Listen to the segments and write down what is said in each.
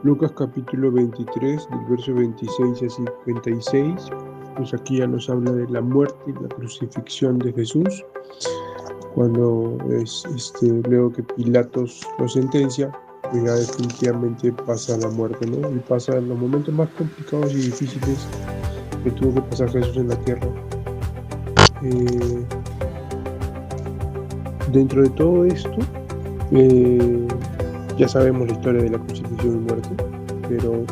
Lucas capítulo 23, del verso 26 a 56, pues aquí ya nos habla de la muerte y la crucifixión de Jesús, cuando luego que Pilatos lo sentencia, pues ya definitivamente pasa la muerte, ¿no? Y pasa los momentos más complicados y difíciles que tuvo que pasar Jesús en la tierra. Dentro de todo esto, ya sabemos la historia de la crucifixión y muerte, pero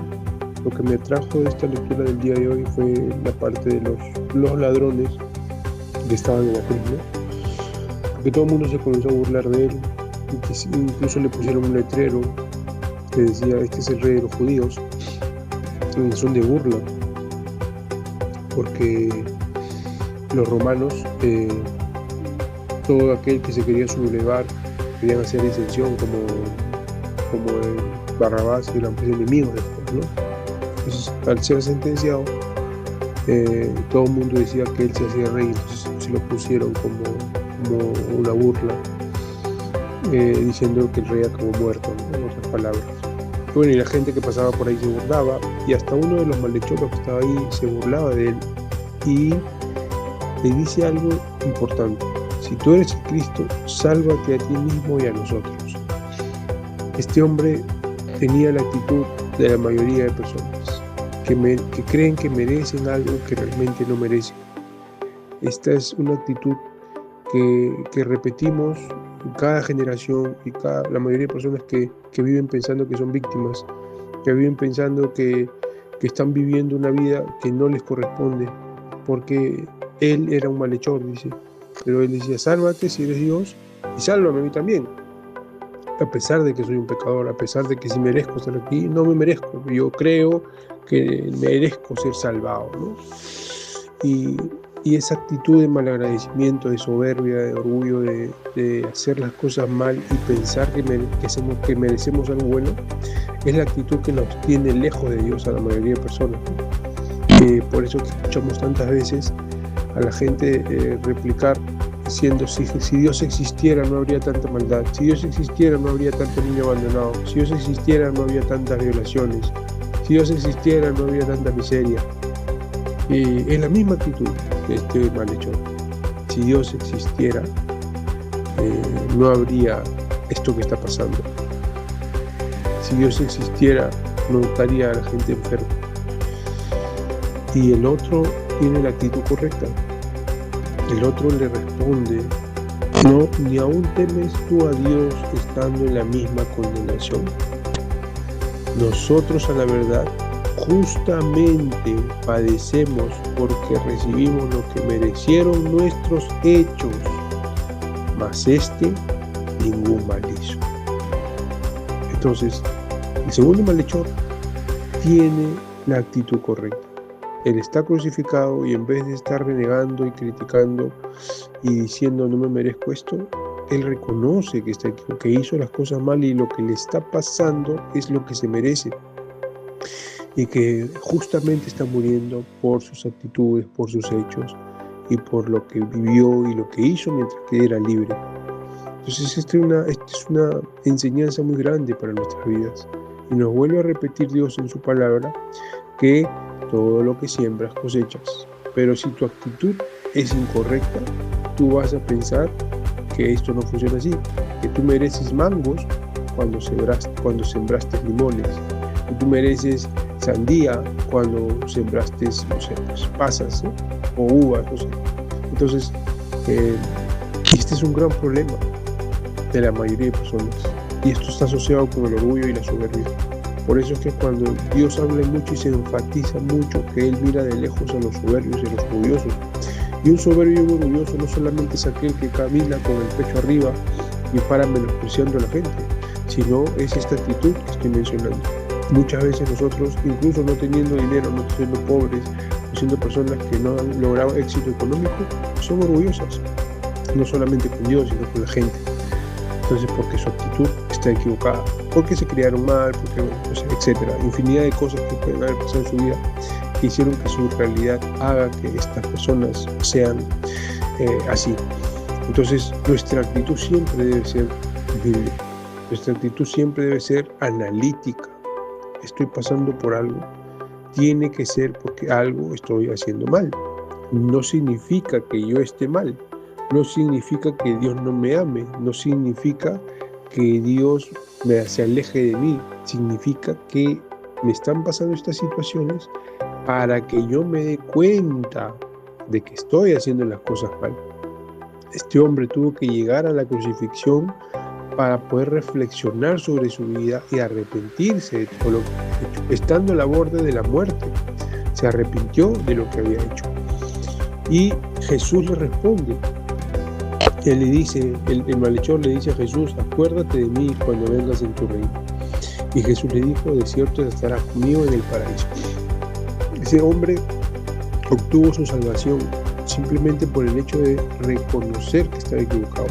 lo que me atrajo de esta lectura del día de hoy fue la parte de los ladrones que estaban en la cruz, ¿no? Porque todo el mundo se comenzó a burlar de él, incluso le pusieron un letrero que decía: este es el rey de los judíos. Son de burla, porque los romanos, todo aquel que se quería sublevar, querían hacer exención, como Barrabás, y eran enemigos después, ¿no? Entonces, al ser sentenciado, todo el mundo decía que él se hacía rey, entonces se lo pusieron como una burla, diciendo que el rey acabó muerto, ¿no? En otras palabras. Bueno, y la gente que pasaba por ahí se burlaba, y hasta uno de los malhechores que estaba ahí se burlaba de él, y le dice algo importante: si tú eres el Cristo, sálvate a ti mismo y a nosotros. Este hombre tenía la actitud de la mayoría de personas, que creen que merecen algo que realmente no merecen. Esta es una actitud que repetimos en cada generación, y la mayoría de personas que viven pensando que son víctimas, que viven pensando que están viviendo una vida que no les corresponde, porque él era un malhechor, dice, pero él decía: sálvate si eres Dios, y sálvame a mí también, a pesar de que soy un pecador, a pesar de que si merezco estar aquí, no me merezco, yo creo que merezco ser salvado, ¿no? Y esa actitud de malagradecimiento, de soberbia, de orgullo, de hacer las cosas mal y pensar que merecemos algo bueno, es la actitud que nos tiene lejos de Dios a la mayoría de personas. Por eso que escuchamos tantas veces a la gente replicar diciendo: si Dios existiera no habría tanta maldad, si Dios existiera no habría tanto niño abandonado, si Dios existiera no habría tantas violaciones, si Dios existiera no habría tanta miseria. Es la misma actitud que este malhechor. Si Dios existiera, no habría esto que está pasando. Si Dios existiera, no estaría la gente enferma. Y el otro tiene la actitud correcta. El otro le responde: no, ni aún temes tú a Dios estando en la misma condenación. Nosotros, a la verdad, justamente padecemos porque recibimos lo que merecieron nuestros hechos, mas ningún mal hizo. Entonces, el segundo malhechor tiene la actitud correcta. Él está crucificado, y en vez de estar renegando y criticando y diciendo: no me merezco esto, él reconoce que hizo las cosas mal, y lo que le está pasando es lo que se merece, y que justamente está muriendo por sus actitudes, por sus hechos, y por lo que vivió y lo que hizo mientras que era libre. Entonces esta es una enseñanza muy grande para nuestras vidas, y nos vuelve a repetir Dios en su palabra que todo lo que siembras cosechas. Pero si tu actitud es incorrecta, tú vas a pensar que esto no funciona así, que tú mereces mangos cuando sembraste limones, que tú mereces sandía cuando sembraste, no sé, pues, pasas, ¿no? O uvas, no sé. Entonces, este es un gran problema de la mayoría de personas, y esto está asociado con el orgullo y la soberbia. Por eso es que cuando Dios habla mucho y se enfatiza mucho que Él mira de lejos a los soberbios y a los orgullosos, y un soberbio y un orgulloso no solamente es aquel que camina con el pecho arriba y para menospreciando a la gente, sino es esta actitud que estoy mencionando. Muchas veces nosotros, incluso no teniendo dinero, no siendo pobres, o siendo personas que no han logrado éxito económico, son orgullosas, no solamente con Dios, sino con la gente. Entonces, porque su actitud está equivocada, porque se criaron mal, porque, pues, etcétera, infinidad de cosas que pueden haber pasado en su vida que hicieron que su realidad haga que estas personas sean así. Entonces, nuestra actitud siempre debe ser bíblica, nuestra actitud siempre debe ser analítica, estoy pasando por algo, tiene que ser porque algo estoy haciendo mal. No significa que yo esté mal, no significa que Dios no me ame, no significa que Dios se aleje de mí, significa que me están pasando estas situaciones para que yo me dé cuenta de que estoy haciendo las cosas mal. Este hombre tuvo que llegar a la crucifixión para poder reflexionar sobre su vida y arrepentirse de todo lo que había hecho. Estando a la borde de la muerte, se arrepintió de lo que había hecho. Y Jesús le responde. Él le dice, el malhechor le dice a Jesús: acuérdate de mí cuando vengas en tu reino. Y Jesús le dijo: de cierto estarás conmigo en el paraíso. Ese hombre obtuvo su salvación simplemente por el hecho de reconocer que estaba equivocado,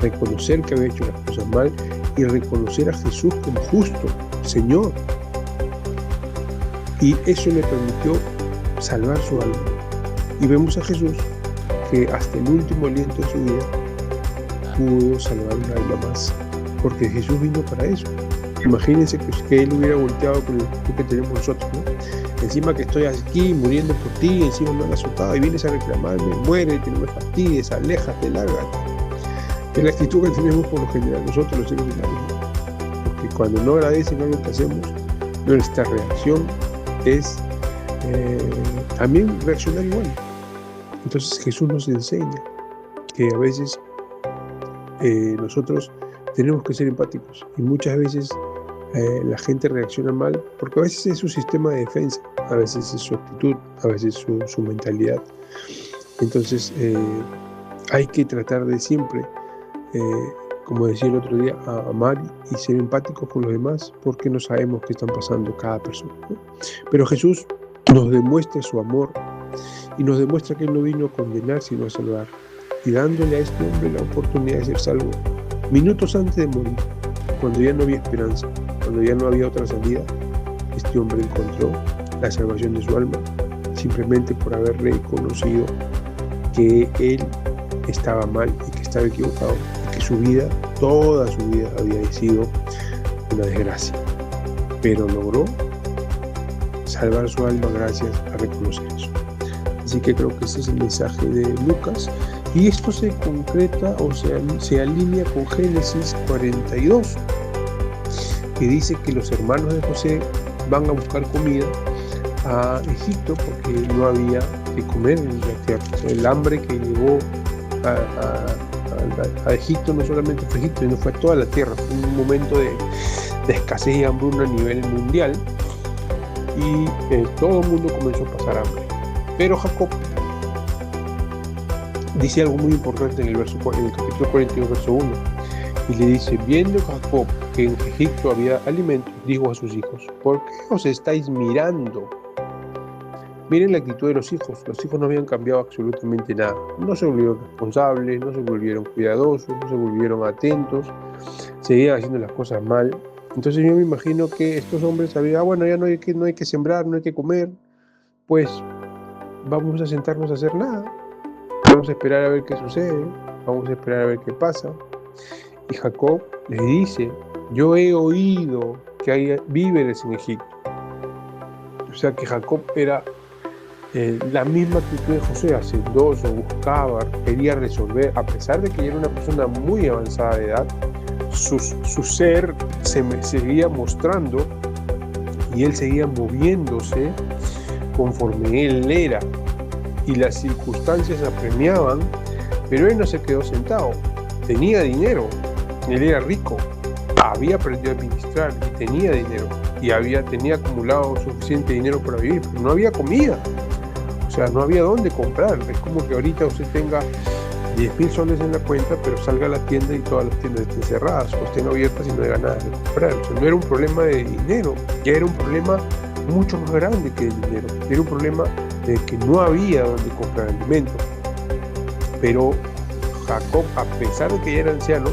reconocer que había hecho las cosas mal y reconocer a Jesús como justo, Señor. Y eso le permitió salvar su alma. Y vemos a Jesús que hasta el último aliento de su vida pudo salvar un alma más, porque Jesús vino para eso. Imagínense que Él hubiera volteado con el espíritu que tenemos nosotros, ¿no? Encima que estoy aquí muriendo por ti, encima me han azotado y vienes a reclamarme, muérete, no me fastidies, aléjate, lárgate. Es la actitud que tenemos por lo general nosotros los seres humanos, ¿no? Porque cuando no agradecen algo que hacemos, nuestra reacción es también reaccionar igual. Entonces Jesús nos enseña que a veces nosotros tenemos que ser empáticos y muchas veces la gente reacciona mal porque a veces es su sistema de defensa, a veces es su actitud, a veces su mentalidad. Entonces hay que tratar de siempre, como decía el otro día, a amar y ser empáticos con los demás porque no sabemos qué están pasando cada persona, ¿no? Pero Jesús nos demuestra su amor y nos demuestra que Él no vino a condenar sino a salvar, y dándole a este hombre la oportunidad de ser salvo minutos antes de morir, cuando ya no había esperanza, cuando ya no había otra salida. Este hombre encontró la salvación de su alma simplemente por haber reconocido que él estaba mal y que estaba equivocado y que su vida, toda su vida había sido una desgracia, pero logró salvar su alma gracias a reconocer eso. Así que creo que ese es el mensaje de Lucas, y esto se concreta o se alinea con Génesis 42, que dice que los hermanos de José van a buscar comida a Egipto porque no había que comer en la tierra. El hambre que llevó a Egipto no solamente fue Egipto, sino fue toda la tierra. Fue un momento de escasez y hambruna a nivel mundial, y todo el mundo comenzó a pasar hambre. Pero Jacob dice algo muy importante en el capítulo 42, verso 1, y le dice: viendo Jacob que en Egipto había alimentos, dijo a sus hijos: ¿por qué os estáis mirando? Miren la actitud de los hijos no habían cambiado absolutamente nada, no se volvieron responsables, no se volvieron cuidadosos, no se volvieron atentos, seguían haciendo las cosas mal. Entonces yo me imagino que estos hombres sabían: bueno, ya no hay que sembrar, no hay que comer, pues vamos a sentarnos a hacer nada, vamos a esperar a ver qué sucede, vamos a esperar a ver qué pasa. Y Jacob les dice: yo he oído que hay víveres en Egipto. O sea que Jacob era la misma actitud de José, hacendoso, buscaba, quería resolver, a pesar de que era una persona muy avanzada de edad, su ser se seguía mostrando y él seguía moviéndose conforme él era, y las circunstancias apremiaban, pero él no se quedó sentado. Tenía dinero, él era rico, había aprendido a administrar y tenía dinero, y tenía acumulado suficiente dinero para vivir, pero no había comida, o sea, no había dónde comprar. Es como que ahorita usted tenga 10,000 soles en la cuenta, pero salga a la tienda y todas las tiendas estén cerradas o estén abiertas y no haya nada de comprar. O sea, no era un problema de dinero, ya era un problema mucho más grande que el dinero. Era un problema de que no había donde comprar alimentos. Pero Jacob, a pesar de que ya era anciano,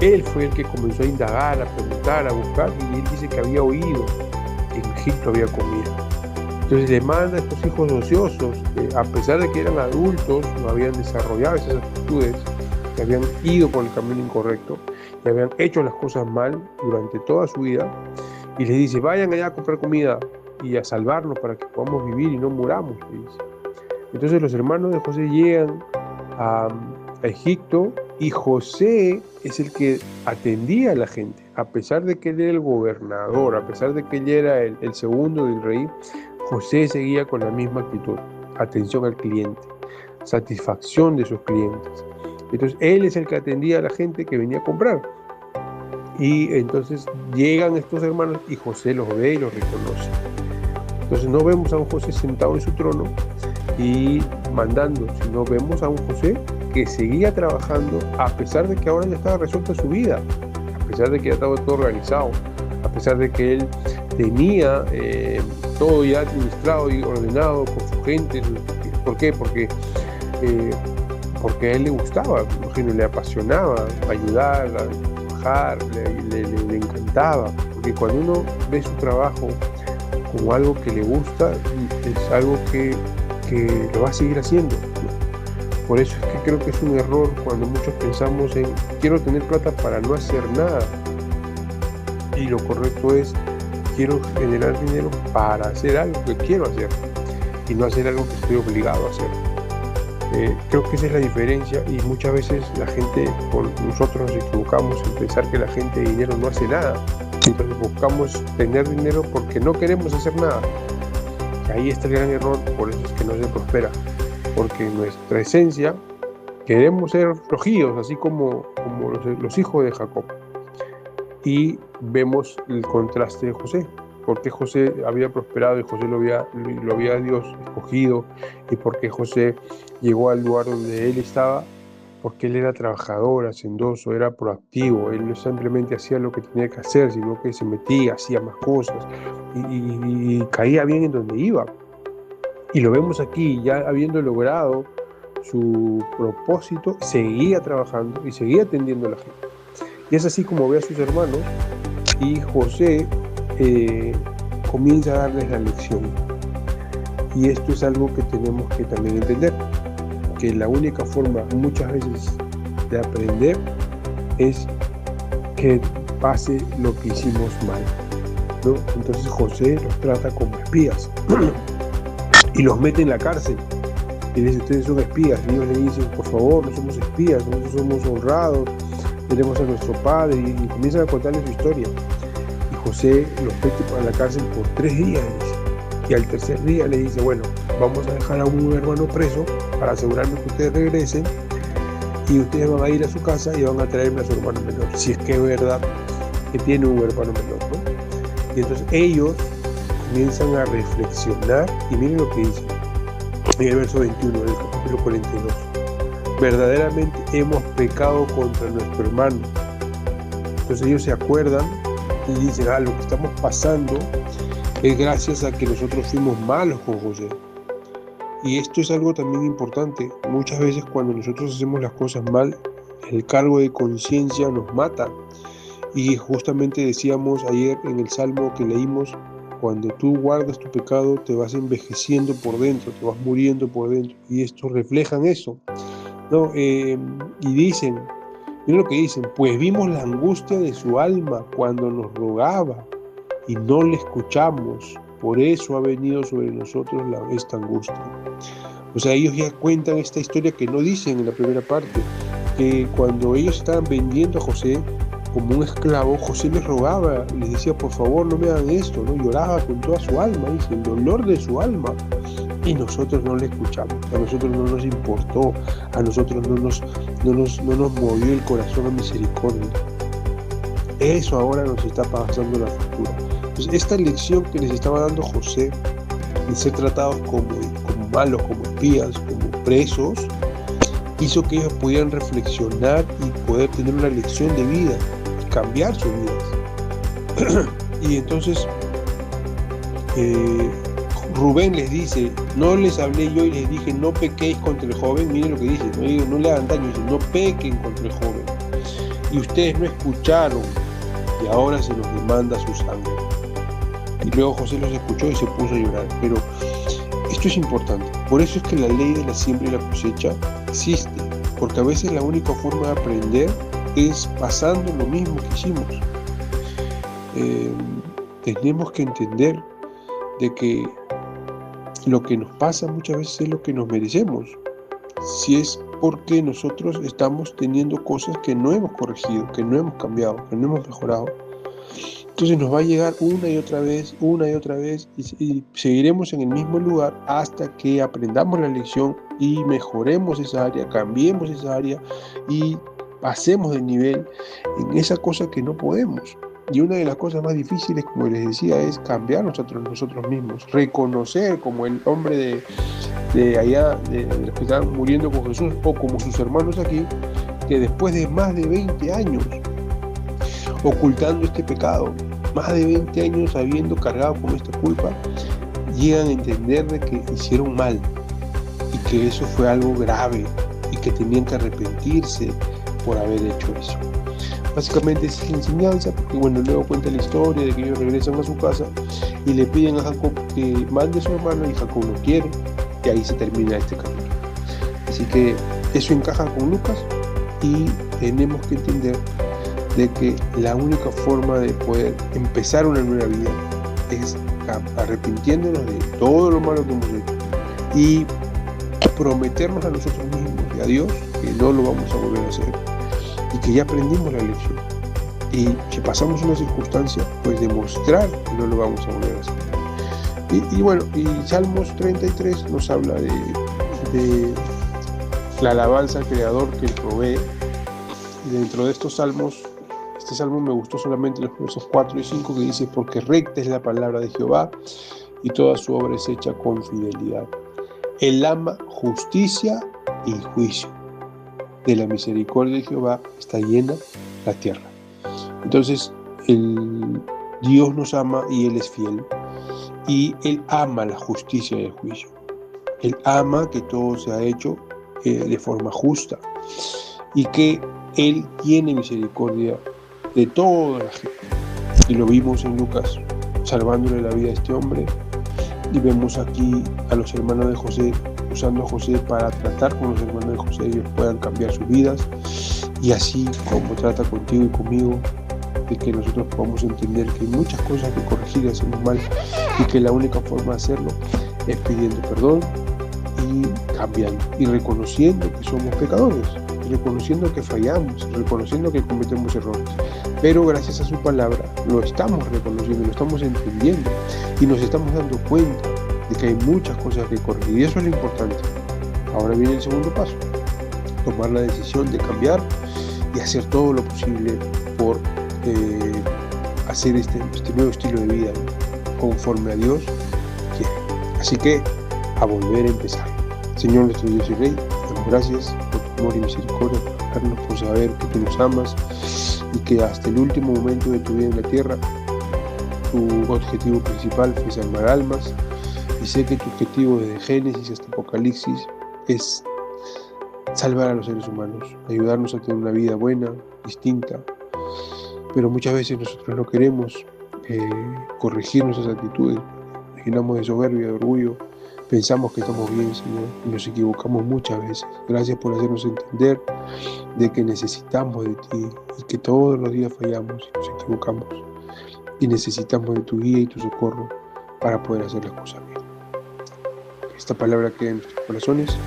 él fue el que comenzó a indagar, a preguntar, a buscar, y él dice que había oído que en Egipto había comida. Entonces le manda a estos hijos ociosos, que a pesar de que eran adultos, no habían desarrollado esas actitudes, que habían ido por el camino incorrecto, que habían hecho las cosas mal durante toda su vida, y les dice, vayan allá a comprar comida y a salvarnos para que podamos vivir y no muramos, le dice. Entonces los hermanos de José llegan a Egipto y José es el que atendía a la gente, a pesar de que él era el gobernador, a pesar de que él era el segundo del rey. José seguía con la misma actitud, atención al cliente, satisfacción de sus clientes. Entonces él es el que atendía a la gente que venía a comprar. Y entonces llegan estos hermanos y José los ve y los reconoce. Entonces no vemos a un José sentado en su trono y mandando, sino vemos a un José que seguía trabajando a pesar de que ahora ya estaba resuelta su vida, a pesar de que ya estaba todo organizado, a pesar de que él tenía todo ya administrado y ordenado con su gente. ¿Por qué? Porque a él le gustaba, imagino, le apasionaba ayudar, trabajar, le encantaba, porque cuando uno ve su trabajo como algo que le gusta, es algo que lo va a seguir haciendo. Por eso es que creo que es un error cuando muchos pensamos en quiero tener plata para no hacer nada, y lo correcto es quiero generar dinero para hacer algo que quiero hacer y no hacer algo que estoy obligado a hacer. Creo que esa es la diferencia, y muchas veces la gente, nosotros nos equivocamos en pensar que la gente de dinero no hace nada. Entonces buscamos tener dinero porque no queremos hacer nada. Y ahí está el gran error, por eso es que no se prospera, porque en nuestra esencia queremos ser flojitos, así como los hijos de Jacob. Y vemos el contraste de José, porque José había prosperado y José lo había Dios escogido, y porque José llegó al lugar donde él estaba, porque él era trabajador, hacendoso, era proactivo. Él no simplemente hacía lo que tenía que hacer, sino que se metía, hacía más cosas y caía bien en donde iba. Y lo vemos aquí, ya habiendo logrado su propósito, seguía trabajando y seguía atendiendo a la gente. Y es así como ve a sus hermanos, y José comienza a darles la lección. Y esto es algo que tenemos que también entender, que la única forma muchas veces de aprender es que pase lo que hicimos mal, ¿no? Entonces José los trata como espías y los mete en la cárcel y les dice, ustedes son espías, y ellos le dicen, por favor, no somos espías, nosotros somos honrados, tenemos a nuestro padre, y comienzan a contarle su historia. Y José los mete a la cárcel por 3 días, y al tercer día le dice, bueno, vamos a dejar a un hermano preso para asegurarnos que ustedes regresen, y ustedes van a ir a su casa y van a traerme a su hermano menor, si es que es verdad que tiene un hermano menor, ¿no? Y entonces ellos comienzan a reflexionar, y miren lo que dice en el verso 21 del capítulo 42. Verdaderamente hemos pecado contra nuestro hermano. Entonces ellos se acuerdan y dicen, lo que estamos pasando es gracias a que nosotros fuimos malos con José. Y esto es algo también importante. Muchas veces cuando nosotros hacemos las cosas mal, el cargo de conciencia nos mata. Y justamente decíamos ayer en el Salmo que leímos, cuando tú guardas tu pecado te vas envejeciendo por dentro, te vas muriendo por dentro. Y estos reflejan eso, ¿no? Y dicen, miren lo que dicen, pues vimos la angustia de su alma cuando nos rogaba y no le escuchamos, por eso ha venido sobre nosotros esta angustia. O sea, ellos ya cuentan esta historia que no dicen en la primera parte, que cuando ellos estaban vendiendo a José como un esclavo, José les rogaba, les decía, por favor no me hagan esto, ¿no? Lloraba con toda su alma, dice, el dolor de su alma, y nosotros no le escuchamos, a nosotros no nos importó, a nosotros no nos movió el corazón a misericordia. Eso ahora nos está pasando la factura. Entonces, esta lección que les estaba dando José, de ser tratados como malos, como espías, como presos, hizo que ellos pudieran reflexionar y poder tener una lección de vida, cambiar sus vidas. Y entonces Rubén les dice, no les hablé yo y les dije, no pequéis contra el joven. Miren lo que dice, no le hagan daño, dice, no pequen contra el joven. Y ustedes no escucharon, y ahora se los demanda su sangre. Y luego José los escuchó y se puso a llorar. Pero esto es importante, por eso es que la ley de la siembra y la cosecha existe, porque a veces la única forma de aprender es pasando lo mismo que hicimos. tenemos que entender de que lo que nos pasa muchas veces es lo que nos merecemos, si es porque nosotros estamos teniendo cosas que no hemos corregido, que no hemos cambiado, que no hemos mejorado. Entonces nos va a llegar una y otra vez, y seguiremos en el mismo lugar hasta que aprendamos la lección y mejoremos esa área, cambiemos esa área y pasemos de nivel en esa cosa que no podemos. Y una de las cosas más difíciles, como les decía, es cambiar nosotros mismos, reconocer como el hombre de allá, de los que estaban muriendo con Jesús, o como sus hermanos aquí, que después de más de 20 años ocultando este pecado, más de 20 años habiendo cargado con esta culpa, llegan a entender de que hicieron mal y que eso fue algo grave y que tenían que arrepentirse por haber hecho eso. Básicamente es la enseñanza, porque bueno, luego cuenta la historia de que ellos regresan a su casa y le piden a Jacob que mande a su hermano, y Jacob no quiere, y ahí se termina este capítulo. Así que eso encaja con Lucas, y tenemos que entender de que la única forma de poder empezar una nueva vida es arrepintiéndonos de todo lo malo que hemos hecho y prometernos a nosotros mismos y a Dios que no lo vamos a volver a hacer, y que ya aprendimos la lección, y si pasamos una circunstancia, pues demostrar que no lo vamos a volver a hacer. Y bueno, y Salmos 33 nos habla de la alabanza al Creador que Él provee, y dentro de estos salmos, este salmo me gustó solamente los versos 4 y 5, que dice: porque recta es la palabra de Jehová, y toda su obra es hecha con fidelidad. Él ama justicia y juicio. De la misericordia de Jehová está llena la tierra. Entonces, Dios nos ama y Él es fiel. Y Él ama la justicia y el juicio. Él ama que todo sea hecho de forma justa. Y que Él tiene misericordia de toda la gente. Y lo vimos en Lucas, salvándole la vida a este hombre. Y vemos aquí a los hermanos de José, usando a José para tratar con los hermanos de José, ellos puedan cambiar sus vidas, y así como trata contigo y conmigo, de que nosotros podamos entender que hay muchas cosas que corregir y hacemos mal, y que la única forma de hacerlo es pidiendo perdón y cambiando, y reconociendo que somos pecadores, reconociendo que fallamos, reconociendo que cometemos errores, pero gracias a su palabra lo estamos reconociendo, lo estamos entendiendo, y nos estamos dando cuenta de que hay muchas cosas que corregir, y eso es lo importante. Ahora viene el segundo paso: tomar la decisión de cambiar y hacer todo lo posible por hacer este nuevo estilo de vida conforme a Dios quiere. Así que a volver a empezar. Señor nuestro Dios y Rey, damos gracias por tu amor y misericordia, por dejarnos, por saber que tú nos amas, y que hasta el último momento de tu vida en la tierra tu objetivo principal fue salvar almas. Y sé que tu objetivo desde Génesis hasta Apocalipsis es salvar a los seres humanos, ayudarnos a tener una vida buena, distinta. Pero muchas veces nosotros no queremos corregir nuestras actitudes, nos llenamos de soberbia, de orgullo, pensamos que estamos bien, Señor, y nos equivocamos muchas veces. Gracias por hacernos entender de que necesitamos de ti, y que todos los días fallamos y nos equivocamos, y necesitamos de tu guía y tu socorro para poder hacer las cosas bien. Esta palabra queda en nuestros corazones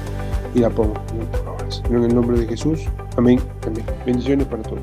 y la pongo por ahora. En el nombre de Jesús. Amén. Amén. Bendiciones para todos.